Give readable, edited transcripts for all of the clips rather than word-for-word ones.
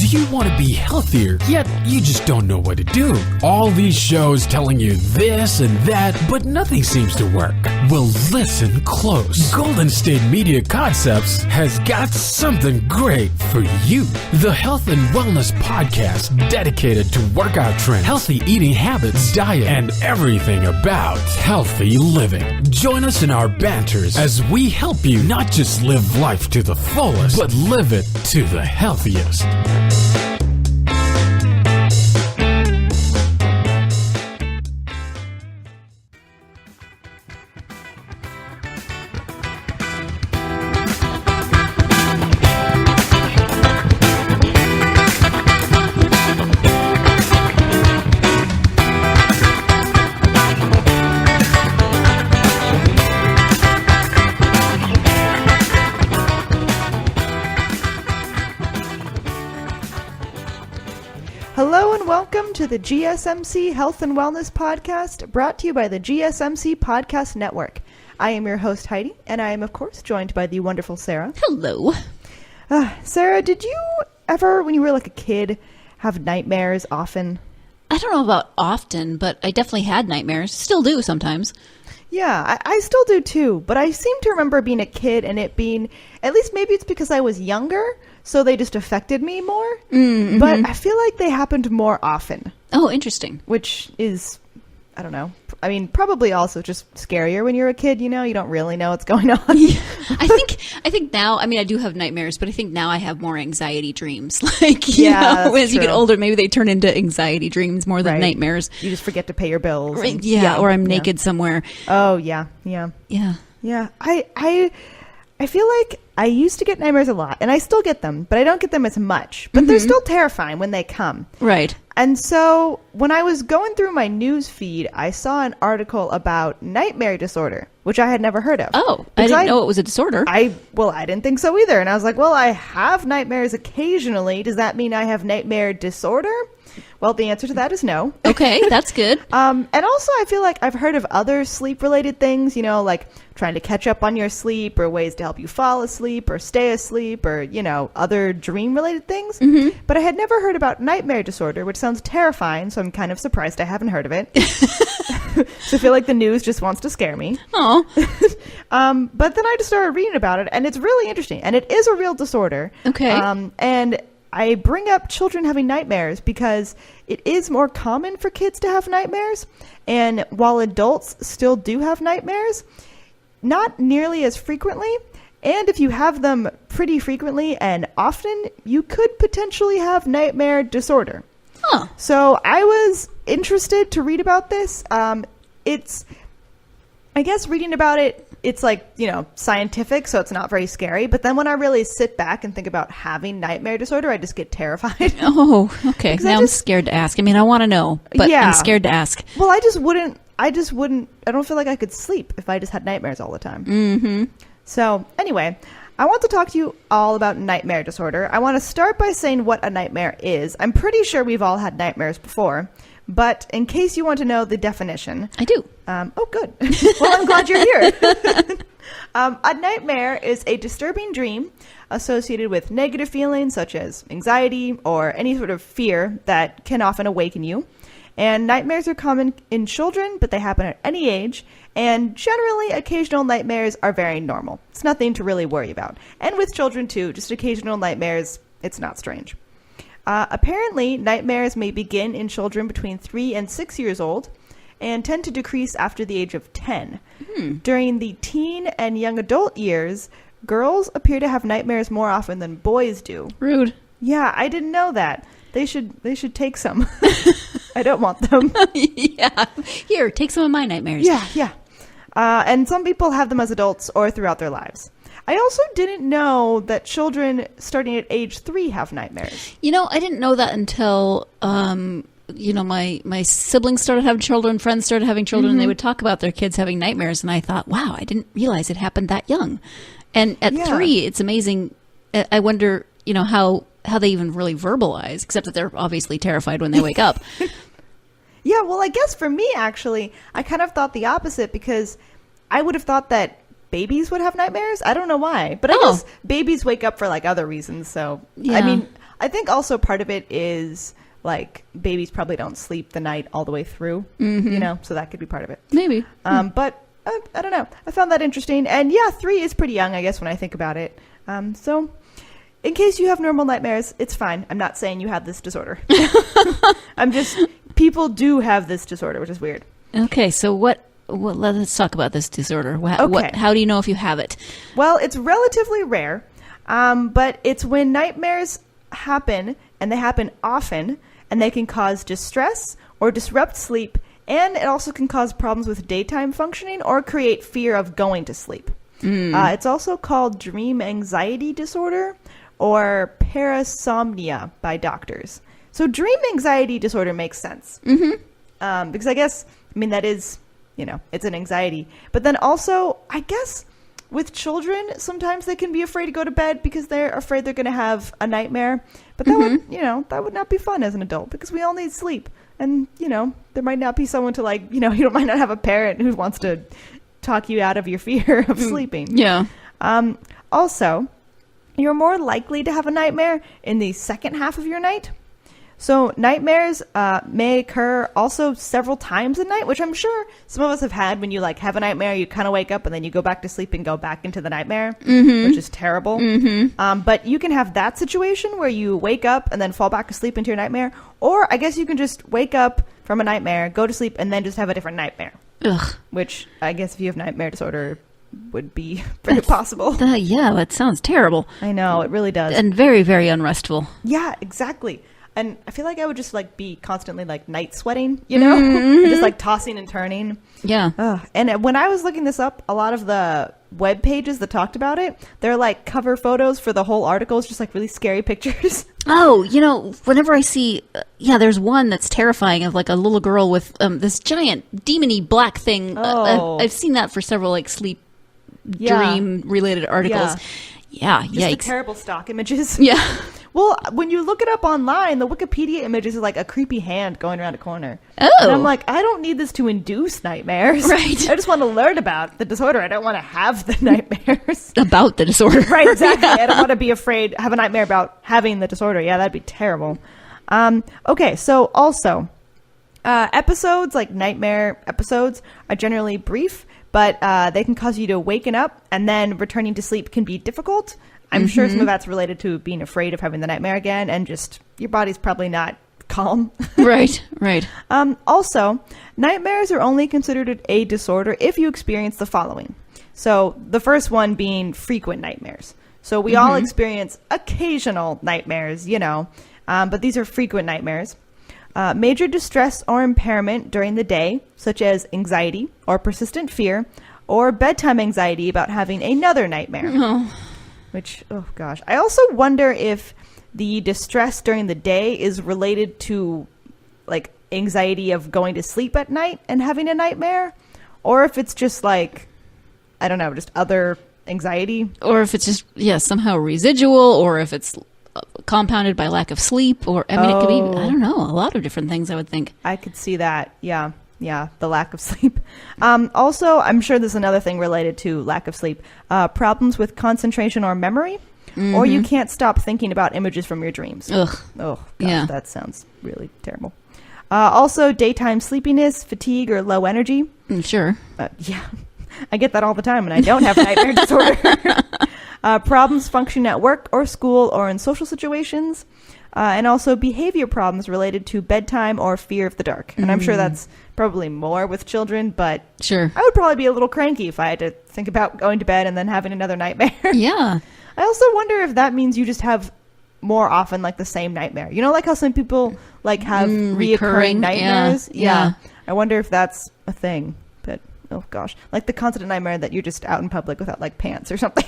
Do you want to be healthier, yet you just don't know what to do? All these shows telling you this and that, but nothing seems to work. Well, listen close. Golden State Media Concepts has got something great for you. The Health and Wellness Podcast dedicated to workout trends, healthy eating habits, diet, and everything about healthy living. Join us in our banters as we help you not just live life to the fullest, but live it to the healthiest. Hello and welcome to the GSMC Health and Wellness Podcast, brought to you by the GSMC Podcast Network. I am your host, Heidi, and I am, of course, joined by the wonderful Sarah. Hello. Sarah, did you ever, when you were like a kid, have nightmares often? I don't know about often, but I definitely had nightmares. Still do sometimes. Yeah, I still do too, but I seem to remember being a kid and it being, at least maybe it's because I was younger, so they just affected me more. Mm-hmm. But I feel like they happened more often. Oh, interesting. Which is, I don't know. I mean, probably also just scarier when you're a kid, you know? You don't really know what's going on. Yeah. I think now, I mean, I do have nightmares, but I think now I have more anxiety dreams. Like, you know, as you get older, maybe they turn into anxiety dreams more than nightmares. You just forget to pay your bills. Right. Yeah, or I'm naked somewhere. Oh, yeah. I feel like I used to get nightmares a lot, and I still get them, but I don't get them as much. But they're still terrifying when they come. Right. And so when I was going through my news feed, I saw an article about nightmare disorder, which I had never heard of. Oh, I didn't know it was a disorder. I didn't think so either. And I was like, well, I have nightmares occasionally. Does that mean I have nightmare disorder? Well, the answer to that is no. Okay, that's good. And also, I feel like I've heard of other sleep-related things, you know, like trying to catch up on your sleep or ways to help you fall asleep or stay asleep or, you know, other dream-related things. Mm-hmm. But I had never heard about nightmare disorder, which sounds terrifying, so I'm kind of surprised I haven't heard of it. So I feel like the news just wants to scare me. Oh. But then I just started reading about it, and it's really interesting. And it is a real disorder. Okay. And I bring up children having nightmares because it is more common for kids to have nightmares. And while adults still do have nightmares, not nearly as frequently. And if you have them pretty frequently and often, you could potentially have nightmare disorder. Huh. So I was interested to read about this. I guess reading about it, it's like, you know, scientific, so it's not very scary. But then when I really sit back and think about having nightmare disorder, I just get terrified. Oh, okay. Now I'm scared to ask. I mean, I want to know, but I'm scared to ask. Well, I don't feel like I could sleep if I just had nightmares all the time. Mm-hmm. So anyway, I want to talk to you all about nightmare disorder. I want to start by saying what a nightmare is. I'm pretty sure we've all had nightmares before. But in case you want to know the definition... I do. Oh, good. Well, I'm glad you're here. A nightmare is a disturbing dream associated with negative feelings such as anxiety or any sort of fear that can often awaken you. And nightmares are common in children, but they happen at any age. And generally, occasional nightmares are very normal. It's nothing to really worry about. And with children, too, just occasional nightmares, it's not strange. Apparently, nightmares may begin in children between 3 and 6 years old and tend to decrease after the age of 10. During the teen and young adult years, girls appear to have nightmares more often than boys do. Rude. Yeah, I didn't know that. They should take some. I don't want them. Yeah. Here, take some of my nightmares. Yeah. And some people have them as adults or throughout their lives. I also didn't know that children starting at age 3 have nightmares. You know, I didn't know that until, my siblings started having children, friends started having children, and they would talk about their kids having nightmares. And I thought, wow, I didn't realize it happened that young. And at 3, it's amazing. I wonder, you know, how they even really verbalize, except that they're obviously terrified when they wake up. Yeah, well, I guess for me, actually, I kind of thought the opposite because I would have thought that babies would have nightmares. I don't know why, but I guess babies wake up for like other reasons. So, yeah. I mean, I think also part of it is like babies probably don't sleep the night all the way through, so that could be part of it. Maybe. But I don't know. I found that interesting. And yeah, 3 is pretty young, I guess, when I think about it. So in case you have normal nightmares, it's fine. I'm not saying you have this disorder. People do have this disorder, which is weird. Okay, so let's talk about this disorder. How do you know if you have it? Well, it's relatively rare, but it's when nightmares happen, and they happen often, and they can cause distress or disrupt sleep, and it also can cause problems with daytime functioning or create fear of going to sleep. It's also called dream anxiety disorder or parasomnia by doctors. So dream anxiety disorder makes sense. Because I guess, that is, it's an anxiety. But then also, I guess with children, sometimes they can be afraid to go to bed because they're afraid they're going to have a nightmare. But that would not be fun as an adult because we all need sleep. And, there might not be someone to you might not have a parent who wants to talk you out of your fear of sleeping. Yeah. Also, you're more likely to have a nightmare in the second half of your night. So nightmares may occur also several times a night, which I'm sure some of us have had when you have a nightmare, you kind of wake up and then you go back to sleep and go back into the nightmare, which is terrible. But you can have that situation where you wake up and then fall back asleep into your nightmare. Or I guess you can just wake up from a nightmare, go to sleep, and then just have a different nightmare. Ugh. Which I guess if you have nightmare disorder would be very possible. Yeah, that sounds terrible. I know, it really does. And very, very unrestful. Yeah, exactly. And I feel like I would just be constantly night sweating, just tossing and turning. Yeah. And when I was looking this up, a lot of the web pages that talked about it, they're cover photos for the whole articles, just really scary pictures. Oh, whenever I see, there's one that's terrifying of a little girl with this giant demony black thing. I've seen that for several sleep dream related articles. Yeah. Just the terrible stock images. Yeah. Well, when you look it up online, the Wikipedia images are a creepy hand going around a corner. Oh. And I'm I don't need this to induce nightmares. Right. I just want to learn about the disorder. I don't want to have the nightmares. About the disorder. Right, exactly. I don't want to be afraid, have a nightmare about having the disorder. Yeah, that'd be terrible. Okay, so also, episodes, nightmare episodes, are generally brief, but they can cause you to waken up, and then returning to sleep can be difficult. I'm sure some of that's related to being afraid of having the nightmare again, and just your body's probably not calm. Right. Also, nightmares are only considered a disorder if you experience the following. So the first one being frequent nightmares. So we all experience occasional nightmares, but these are frequent nightmares. Major distress or impairment during the day, such as anxiety or persistent fear, or bedtime anxiety about having another nightmare. Oh. Which, oh gosh. I also wonder if the distress during the day is related to anxiety of going to sleep at night and having a nightmare, or if it's just I don't know, just other anxiety. Or if it's just, somehow residual, or if it's compounded by lack of sleep, or, it could be, I don't know, a lot of different things, I would think. I could see that. Yeah, the lack of sleep. Also, I'm sure there's another thing related to lack of sleep. Problems with concentration or memory, or you can't stop thinking about images from your dreams. Ugh. Oh, gosh, Yeah. That sounds really terrible. Also, daytime sleepiness, fatigue, or low energy. Sure. Yeah, I get that all the time, and I don't have nightmare disorder. Problems functioning at work or school or in social situations. And also behavior problems related to bedtime or fear of the dark. And I'm sure that's probably more with children, but Sure. I would probably be a little cranky if I had to think about going to bed and then having another nightmare. Yeah. I also wonder if that means you just have more often the same nightmare. How some people have reoccurring nightmares? Yeah. I wonder if that's a thing. But oh gosh, the constant nightmare that you're just out in public without pants or something.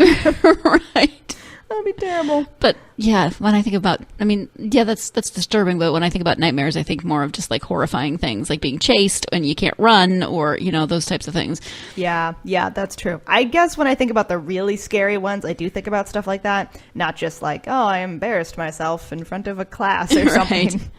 Right. That'd be terrible. But yeah, when I think about, that's disturbing. But when I think about nightmares, I think more of just horrifying things, like being chased and you can't run, or those types of things. Yeah, that's true. I guess when I think about the really scary ones, I do think about stuff like that, not just I embarrassed myself in front of a class or something.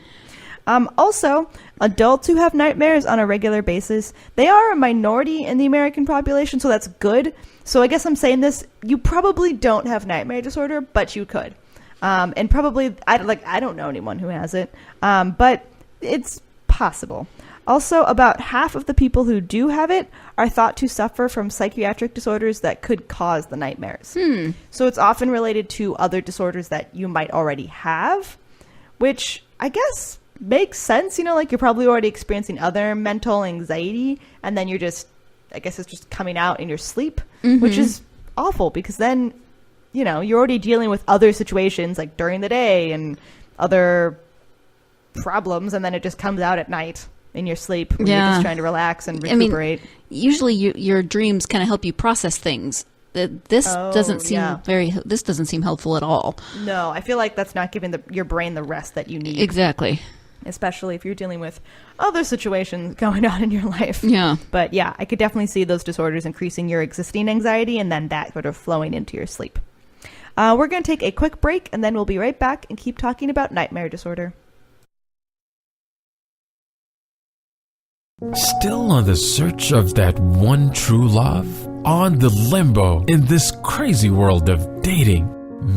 Right. Also, adults who have nightmares on a regular basis, they are a minority in the American population, so that's good. So I guess I'm saying this, you probably don't have nightmare disorder, but you could. And probably, I don't know anyone who has it, but it's possible. Also, about half of the people who do have it are thought to suffer from psychiatric disorders that could cause the nightmares. So it's often related to other disorders that you might already have, which I guess makes sense. You know, like you're probably already experiencing other mental anxiety, and then it's just coming out in your sleep, which is awful because then, you know, you're already dealing with other situations like during the day and other problems, and then it just comes out at night in your sleep when you're just trying to relax and recuperate. I mean, usually your dreams kind of help you process things. This doesn't seem helpful at all. No, I feel like that's not giving your brain the rest that you need. Exactly. Especially if you're dealing with other situations going on in your life. Yeah. But yeah, I could definitely see those disorders increasing your existing anxiety and then that sort of flowing into your sleep. We're going to take a quick break and then we'll be right back and keep talking about nightmare disorder. Still on the search of that one true love? On the limbo in this crazy world of dating,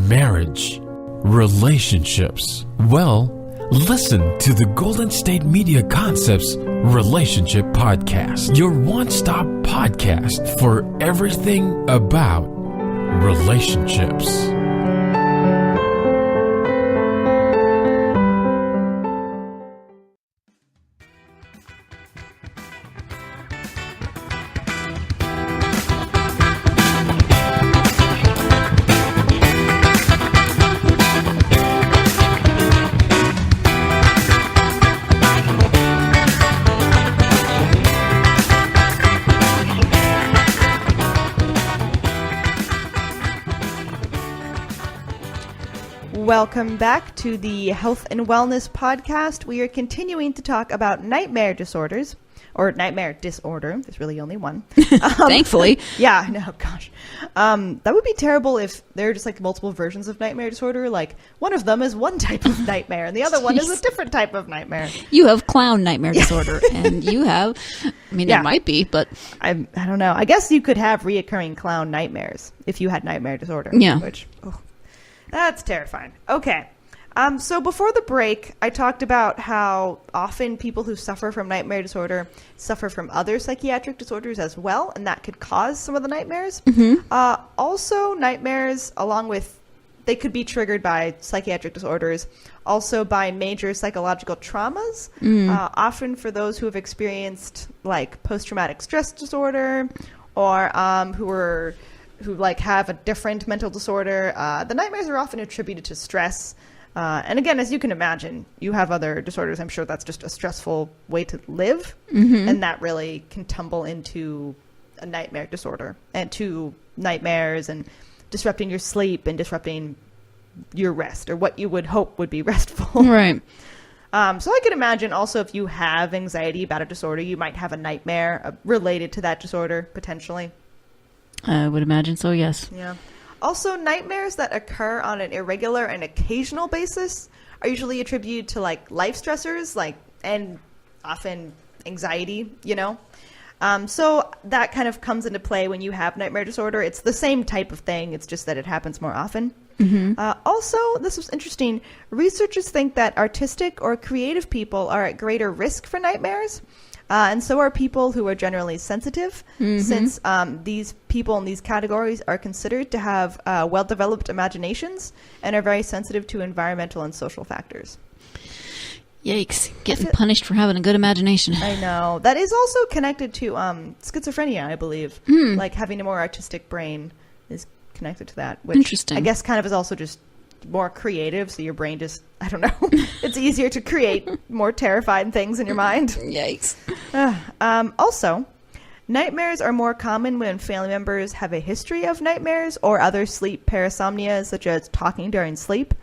marriage, relationships? Well, listen to the Golden State Media Concepts Relationship Podcast, your one-stop podcast for everything about relationships. Welcome back to the Health and Wellness Podcast. We are continuing to talk about nightmare disorders, or nightmare disorder. There's really only one. Thankfully. Yeah, no, gosh. That would be terrible if there are just like multiple versions of nightmare disorder. Like one of them is one type of nightmare and the other one is a different type of nightmare. You have clown nightmare disorder and you have, I mean, there might be, but I don't know. I guess you could have reoccurring clown nightmares if you had nightmare disorder. Yeah. Which, that's terrifying. Okay. So before the break, I talked about how often people who suffer from nightmare disorder suffer from other psychiatric disorders as well, and that could cause some of the nightmares. Also, nightmares, they could be triggered by psychiatric disorders, also by major psychological traumas, often for those who have experienced like post-traumatic stress disorder or who have a different mental disorder. The nightmares are often attributed to stress. And again, as you can imagine, you have other disorders. I'm sure that's just a stressful way to live. And that really can tumble into a nightmare disorder and to nightmares and disrupting your sleep and disrupting your rest or what you would hope would be restful. Right. So I could imagine also if you have anxiety about a disorder, you might have a nightmare related to that disorder potentially. I would imagine so, yes. Yeah. Also, nightmares that occur on an irregular and occasional basis are usually attributed to like life stressors, and often anxiety, you know. So that kind of comes into play when you have nightmare disorder. It's the same type of thing. It's just that it happens more often. Also, this was interesting. Researchers think that artistic or creative people are at greater risk for nightmares. And so are people who are generally sensitive, since these people in these categories are considered to have well-developed imaginations and are very sensitive to environmental and social factors. Yikes. Getting punished for having a good imagination. I know. That is also connected to schizophrenia, I believe. Like having a more artistic brain is connected to that. Which interesting. I guess kind of is also just more creative, so your brain just, I don't know, it's easier to create more terrifying things in your mind. Yikes. Also, nightmares are more common when family members have a history of nightmares or other sleep parasomnia, such as talking during sleep,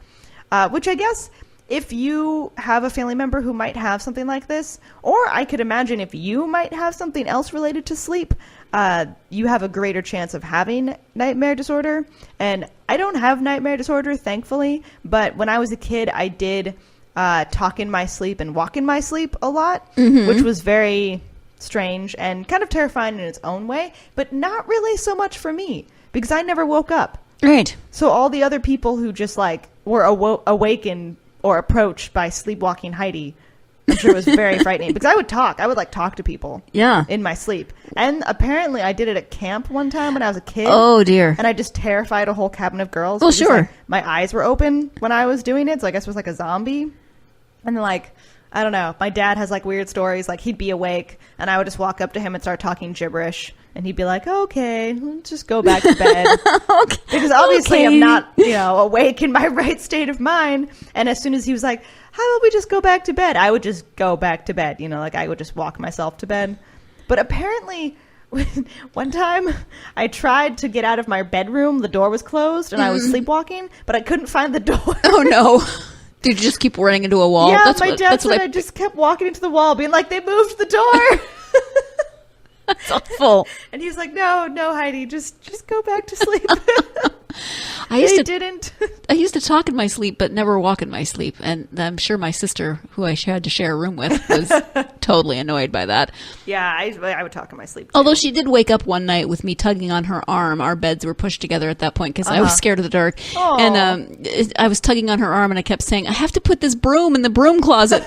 which I guess if you have a family member who might have something like this, or I could imagine if you might have something else related to sleep, you have a greater chance of having nightmare disorder. And I don't have nightmare disorder, thankfully, but when I was a kid, I did talk in my sleep and walk in my sleep a lot, which was very strange and kind of terrifying in its own way, but not really so much for me because I never woke up. Right. So all the other people who just like were awakened or approached by sleepwalking Heidi, I'm sure it was very frightening because I would talk. I would like talk to people. Yeah. In my sleep. And apparently I did it at camp one time when I was a kid. Oh dear. And I just terrified a whole cabin of girls. Well, because, sure. like, my eyes were open when I was doing it. So I guess it was like a zombie. And then, like, I don't know. My dad has like weird stories. Like he'd be awake and I would just walk up to him and start talking gibberish. And he'd be like, okay, let's just go back to bed. Okay. Because obviously Okay. I'm not, awake in my right state of mind. And as soon as he was like, how about we just go back to bed? I would just go back to bed. Like I would just walk myself to bed. But apparently one time I tried to get out of my bedroom. The door was closed and I was sleepwalking, but I couldn't find the door. Oh no. Did you just keep running into a wall? Yeah, my dad said I just kept walking into the wall, being like, they moved the door. That's awful. And he's like, no, Heidi, just go back to sleep. I used didn't. I used to talk in my sleep, but never walk in my sleep. And I'm sure my sister, who I had to share a room with, was totally annoyed by that. Yeah, I would talk in my sleep too. Although she did wake up one night with me tugging on her arm. Our beds were pushed together at that point because I was scared of the dark. Aw. And I was tugging on her arm and I kept saying, I have to put this broom in the broom closet.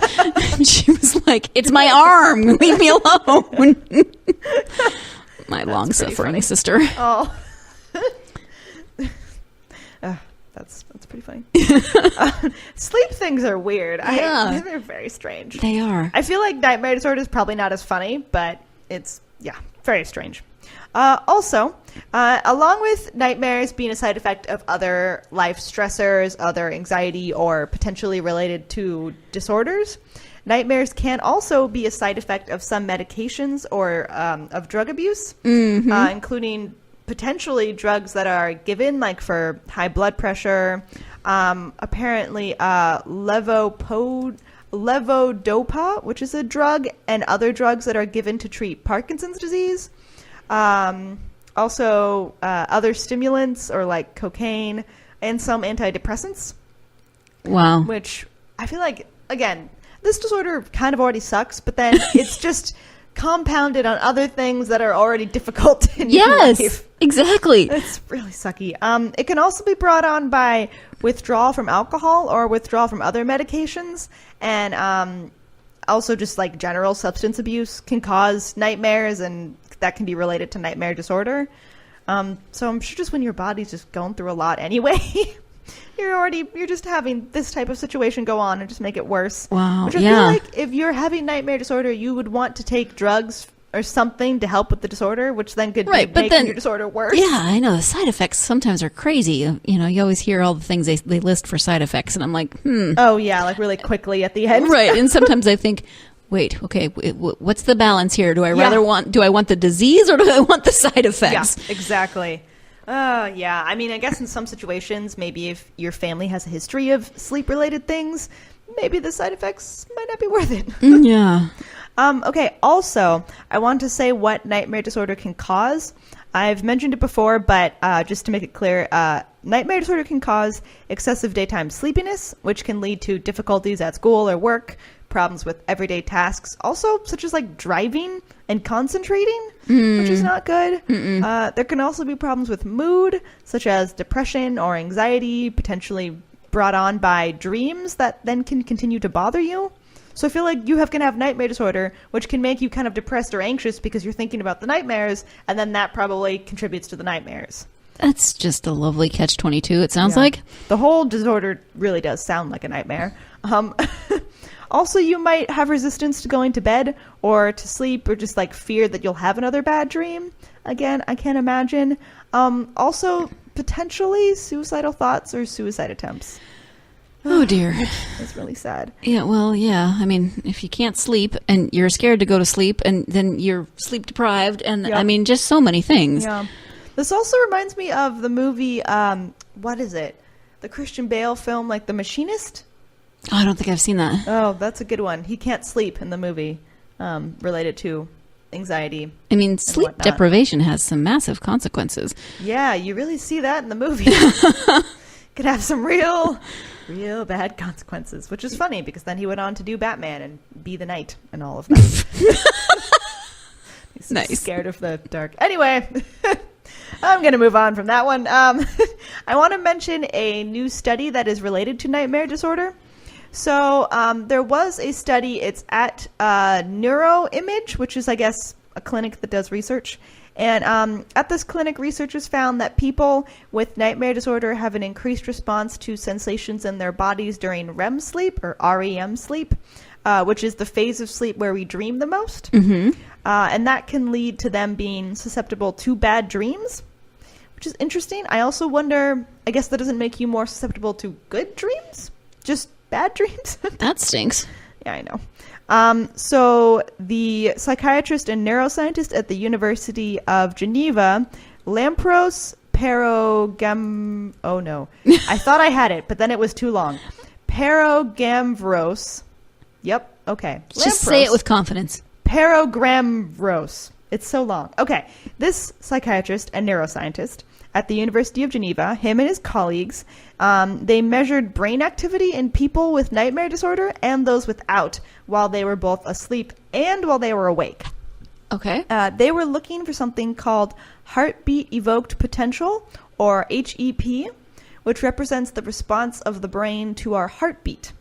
And she was like, it's my arm. Leave me alone. My long-suffering sister. Oh. That's pretty funny. Sleep things are weird. Yeah. They're very strange. They are. I feel like nightmare disorder is probably not as funny, but it's, very strange. Also, along with nightmares being a side effect of other life stressors, other anxiety, or potentially related to disorders, nightmares can also be a side effect of some medications or of drug abuse, including potentially drugs that are given like for high blood pressure. Apparently, levodopa, which is a drug, and other drugs that are given to treat Parkinson's disease. Also, other stimulants or like cocaine and some antidepressants. Wow. Which I feel like, again, this disorder kind of already sucks, but then it's just compounded on other things that are already difficult in Yes, life. exactly. It's really sucky. It can also be brought on by withdrawal from alcohol or withdrawal from other medications. And also just like general substance abuse can cause nightmares, and that can be related to nightmare disorder. So I'm sure just when your body's just going through a lot anyway, you're just having this type of situation go on and just make it worse. Wow. Which I feel like if you're having nightmare disorder, you would want to take drugs or something to help with the disorder, which then could be making your disorder worse. Yeah, I know. The side effects sometimes are crazy. You always hear all the things they list for side effects, and I'm like, Oh, yeah, like really quickly at the end. Right, and sometimes I think, wait, okay, what's the balance here? Do I want the disease or do I want the side effects? Yeah, exactly. Yeah. I mean, I guess in some situations, maybe if your family has a history of sleep-related things, maybe the side effects might not be worth it. Yeah. Okay, also, I want to say what nightmare disorder can cause. I've mentioned it before, but just to make it clear, nightmare disorder can cause excessive daytime sleepiness, which can lead to difficulties at school or work, problems with everyday tasks, also such as like driving and concentrating, which is not good. There can also be problems with mood, such as depression or anxiety, potentially brought on by dreams that then can continue to bother you. So I feel like you can have nightmare disorder, which can make you kind of depressed or anxious because you're thinking about the nightmares, and then that probably contributes to the nightmares. That's just a lovely catch-22, it sounds like. The whole disorder really does sound like a nightmare. Also, you might have resistance to going to bed or to sleep, or just like fear that you'll have another bad dream. Again, I can't imagine. Also, potentially suicidal thoughts or suicide attempts. Oh, dear. It's really sad. Yeah, well, yeah. I mean, if you can't sleep and you're scared to go to sleep and then you're sleep deprived and, Yep. I mean, just so many things. Yeah. This also reminds me of the movie, what is it? The Christian Bale film, like The Machinist? Oh, I don't think I've seen that. Oh, that's a good one. He can't sleep in the movie, related to anxiety. I mean, sleep whatnot. deprivation has some massive consequences. Yeah, you really see that in the movie. Could have some real bad consequences, which is funny because then he went on to do Batman and be the Knight and all of that. He's Nice. scared of the dark. Anyway, I'm going to move on from that one. I want to mention a new study that is related to nightmare disorder. So there was a study. It's at NeuroImage, which is, I guess, a clinic that does research. And at this clinic, researchers found that people with nightmare disorder have an increased response to sensations in their bodies during REM sleep, or REM sleep, which is the phase of sleep where we dream the most. Mm-hmm. And that can lead to them being susceptible to bad dreams, which is interesting. I also wonder, I guess that doesn't make you more susceptible to good dreams? Just bad dreams? That stinks. Yeah, I know. So the psychiatrist and neuroscientist at the University of Geneva, Lampros Paragam... Oh, no. I thought I had it, but then it was too long. Paragamvros. Yep, okay. Just say it with confidence. Paragramvros. It's so long. Okay. This psychiatrist and neuroscientist at the University of Geneva, him and his colleagues, they measured brain activity in people with nightmare disorder and those without while they were both asleep and while they were awake. Okay. They were looking for something called heartbeat evoked potential, or HEP, which represents the response of the brain to our heartbeat,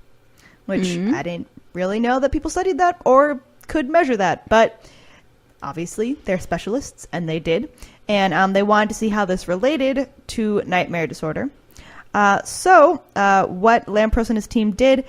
which I didn't really know that people studied that or could measure that, but obviously they're specialists and they did. And they wanted to see how this related to nightmare disorder. So what Lampros and his team did,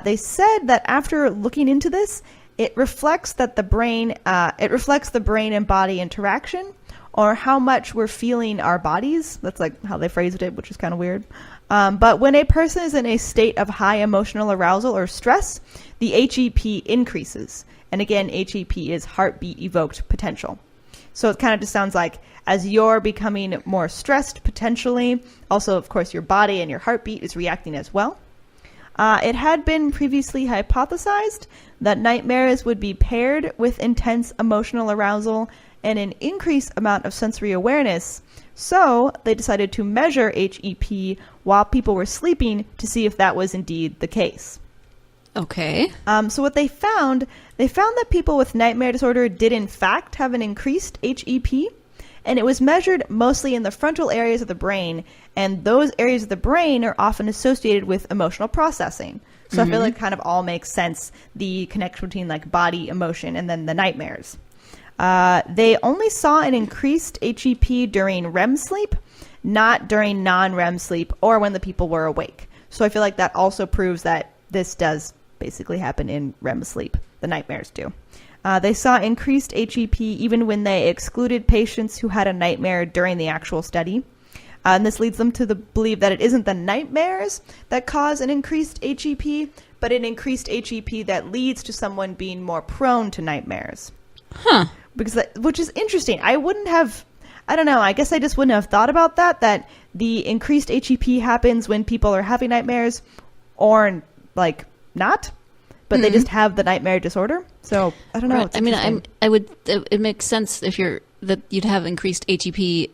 they said that after looking into this, it reflects the brain and body interaction, or how much we're feeling our bodies. That's like how they phrased it, which is kind of weird. But when a person is in a state of high emotional arousal or stress, the HEP increases. And again, HEP is heartbeat evoked potential. So it kind of just sounds like as you're becoming more stressed, potentially, also, of course, your body and your heartbeat is reacting as well. It had been previously hypothesized that nightmares would be paired with intense emotional arousal and an increased amount of sensory awareness. So they decided to measure HEP while people were sleeping to see if that was indeed the case. Okay. So what they found that people with nightmare disorder did in fact have an increased HEP, and it was measured mostly in the frontal areas of the brain, and those areas of the brain are often associated with emotional processing. So I feel like it kind of all makes sense, the connection between like body, emotion, and then the nightmares. They only saw an increased HEP during REM sleep, not during non-REM sleep or when the people were awake. So I feel like that also proves that this does basically happen in REM sleep. The nightmares do. They saw increased HEP even when they excluded patients who had a nightmare during the actual study. And this leads them to believe that it isn't the nightmares that cause an increased HEP, but an increased HEP that leads to someone being more prone to nightmares. Huh. Which is interesting. I don't know, I guess I just wouldn't have thought about that the increased HEP happens when people are having nightmares or like not, but they just have the nightmare disorder. So I don't know. Right. I mean, it makes sense if you'd have increased HEP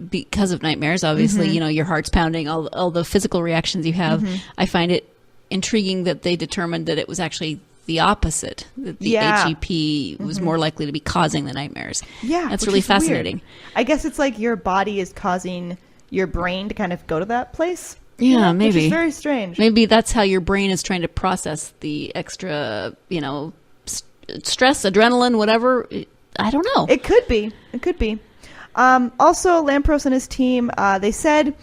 because of nightmares. Obviously, your heart's pounding, all the physical reactions you have. I find it intriguing that they determined that it was actually the opposite, that the HEP was more likely to be causing the nightmares. Yeah. That's really fascinating. Weird. I guess it's like your body is causing your brain to kind of go to that place. Yeah, maybe. Which is very strange. Maybe that's how your brain is trying to process the extra, stress, adrenaline, whatever. I don't know. It could be. Also, Lampros and his team, they said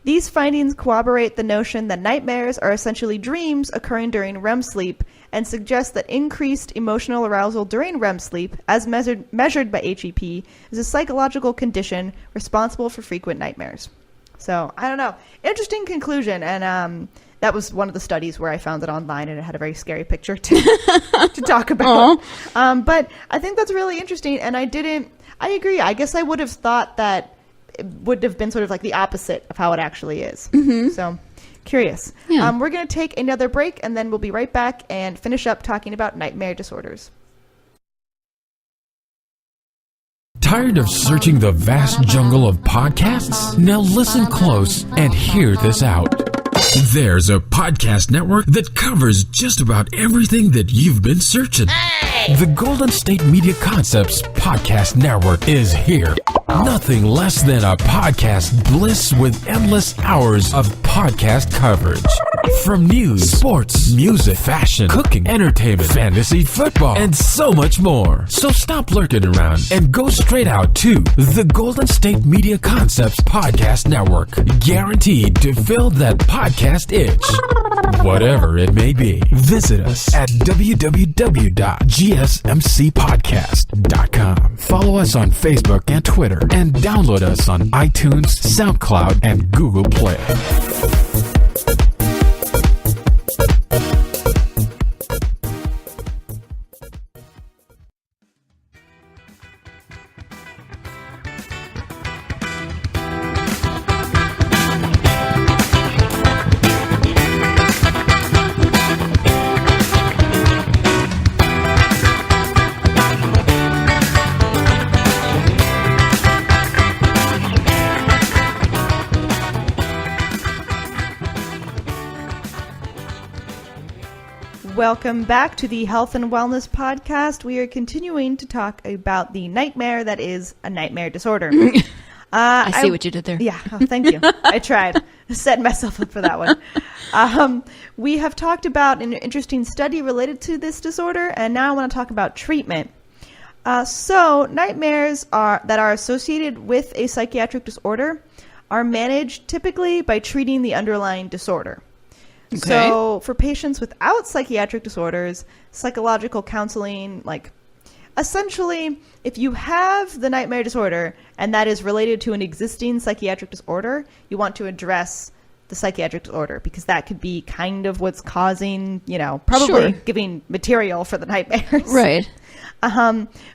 these findings corroborate the notion that nightmares are essentially dreams occurring during REM sleep and suggest that increased emotional arousal during REM sleep, as measured by HEP, is a psychological condition responsible for frequent nightmares. So, I don't know. Interesting conclusion. And that was one of the studies where I found it online, and it had a very scary picture to talk about. But I think that's really interesting. And I agree. I guess I would have thought that it would have been sort of like the opposite of how it actually is. So, curious. Yeah. We're going to take another break, and then we'll be right back and finish up talking about nightmare disorders. Tired of searching the vast jungle of podcasts? Now listen close and hear this out. There's a podcast network that covers just about everything that you've been searching. Hey! The Golden State Media Concepts Podcast Network is here. Nothing less than a podcast bliss with endless hours of podcast coverage. From news, sports, music, fashion, cooking, entertainment, fantasy, football, and so much more. So stop lurking around and go straight out to the Golden State Media Concepts Podcast Network. Guaranteed to fill that podcast itch. Whatever it may be. Visit us at www.gsmcpodcast.com. Follow us on Facebook and Twitter, and download us on iTunes, SoundCloud, and Google Play. Welcome back to the Health and Wellness Podcast. We are continuing to talk about the nightmare that is a nightmare disorder. I see what you did there. Yeah, thank you. I tried. Set myself up for that one. We have talked about an interesting study related to this disorder, and now I want to talk about treatment. So nightmares that are associated with a psychiatric disorder are managed typically by treating the underlying disorder. Okay. So for patients without psychiatric disorders, psychological counseling, essentially, if you have the nightmare disorder and that is related to an existing psychiatric disorder, you want to address the psychiatric disorder because that could be kind of what's causing, probably giving material for the nightmares. Right.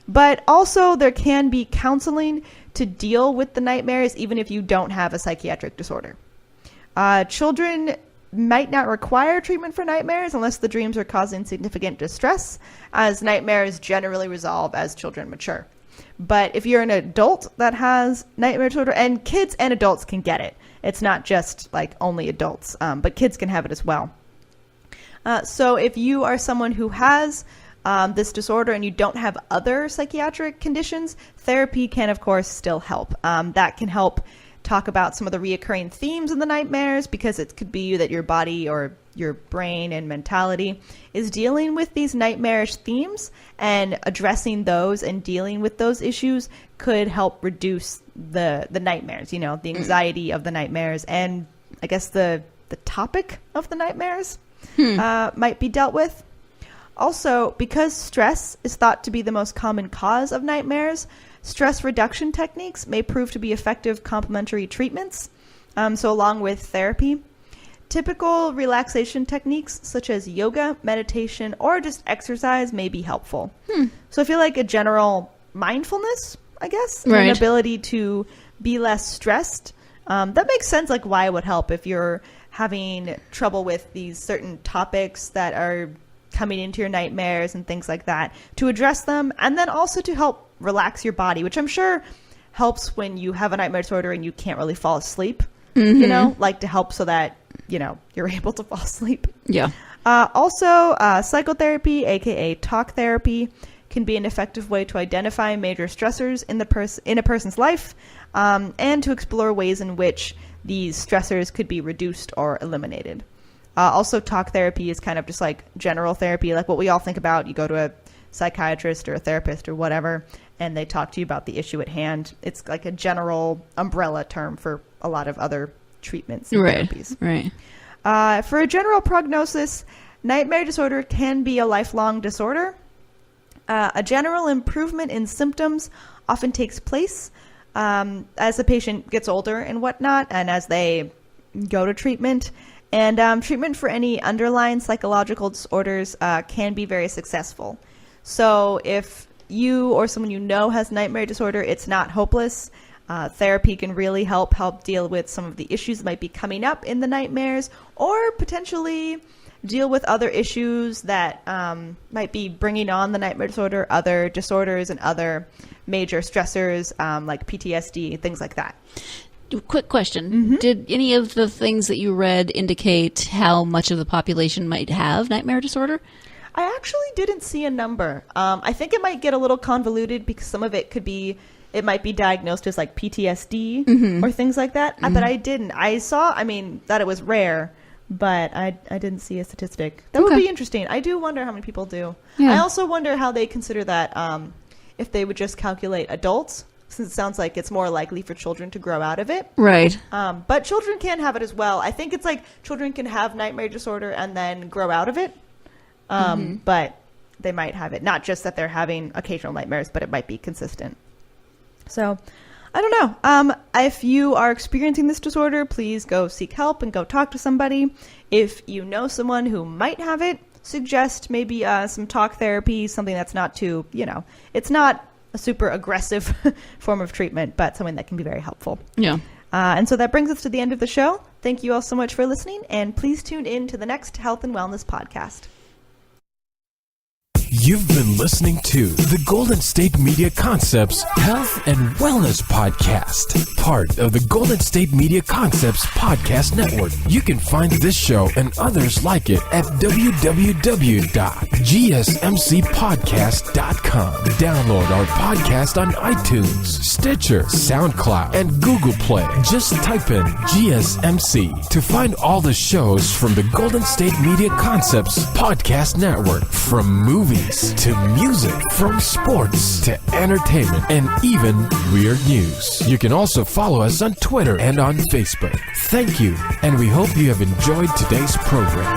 But also there can be counseling to deal with the nightmares even if you don't have a psychiatric disorder. Children might not require treatment for nightmares unless the dreams are causing significant distress, as nightmares generally resolve as children mature. But if you're an adult that has nightmare disorder, and kids and adults can get it, it's not just only adults, but kids can have it as well. So if you are someone who has this disorder and you don't have other psychiatric conditions, therapy can of course still help. That can help talk about some of the reoccurring themes in the nightmares, because it could be that your body or your brain and mentality is dealing with these nightmarish themes, and addressing those and dealing with those issues could help reduce the nightmares, the anxiety of the nightmares, and I guess the topic of the nightmares might be dealt with. Also, because stress is thought to be the most common cause of nightmares, stress reduction techniques may prove to be effective complementary treatments, so along with therapy. Typical relaxation techniques such as yoga, meditation, or just exercise may be helpful. So I feel like a general mindfulness, I guess, and an ability to be less stressed. That makes sense, why it would help if you're having trouble with these certain topics that are coming into your nightmares and things like that, to address them, and then also to help relax your body, which I'm sure helps when you have a nightmare disorder and you can't really fall asleep, to help so that, you're able to fall asleep. Yeah. Also, psychotherapy, aka talk therapy, can be an effective way to identify major stressors in a person's life, and to explore ways in which these stressors could be reduced or eliminated. Also, talk therapy is kind of just general therapy, what we all think about. You go to a psychiatrist or a therapist or whatever, and they talk to you about the issue at hand. It's like a general umbrella term for a lot of other treatments and therapies. Right. For a general prognosis, nightmare disorder can be a lifelong disorder. A general improvement in symptoms often takes place as the patient gets older and whatnot, and as they go to treatment. And treatment for any underlying psychological disorders can be very successful. So if you or someone has nightmare disorder, it's not hopeless. Therapy can really help deal with some of the issues that might be coming up in the nightmares, or potentially deal with other issues that might be bringing on the nightmare disorder, other disorders and other major stressors like PTSD, things like that. Quick question. Did any of the things that you read indicate how much of the population might have nightmare disorder? I actually didn't see a number. I think it might get a little convoluted because some of it could be, it might be diagnosed as like PTSD or things like that. But I didn't. I saw, that it was rare, but I didn't see a statistic. That would be interesting. I do wonder how many people do. Yeah. I also wonder how they consider that if they would just calculate adults, since it sounds like it's more likely for children to grow out of it. Right. But children can have it as well. I think it's like children can have nightmare disorder and then grow out of it. But they might have it. Not just that they're having occasional nightmares, but it might be consistent. So, I don't know. If you are experiencing this disorder, please go seek help and go talk to somebody. If you know someone who might have it, suggest maybe some talk therapy, something that's not too, it's not a super aggressive form of treatment, but something that can be very helpful. Yeah. And so that brings us to the end of the show. Thank you all so much for listening, and please tune in to the next Health and Wellness podcast. You've been listening to the Golden State Media Concepts Health and Wellness Podcast, part of the Golden State Media Concepts Podcast Network. You can find this show and others like it at www.gsmcpodcast.com. Download our podcast on iTunes, Stitcher, SoundCloud, and Google Play. Just type in GSMC to find all the shows from the Golden State Media Concepts Podcast Network, from movies to music, from sports to entertainment, and even weird news. You can also follow us on Twitter and on Facebook. Thank you, and we hope you have enjoyed today's program.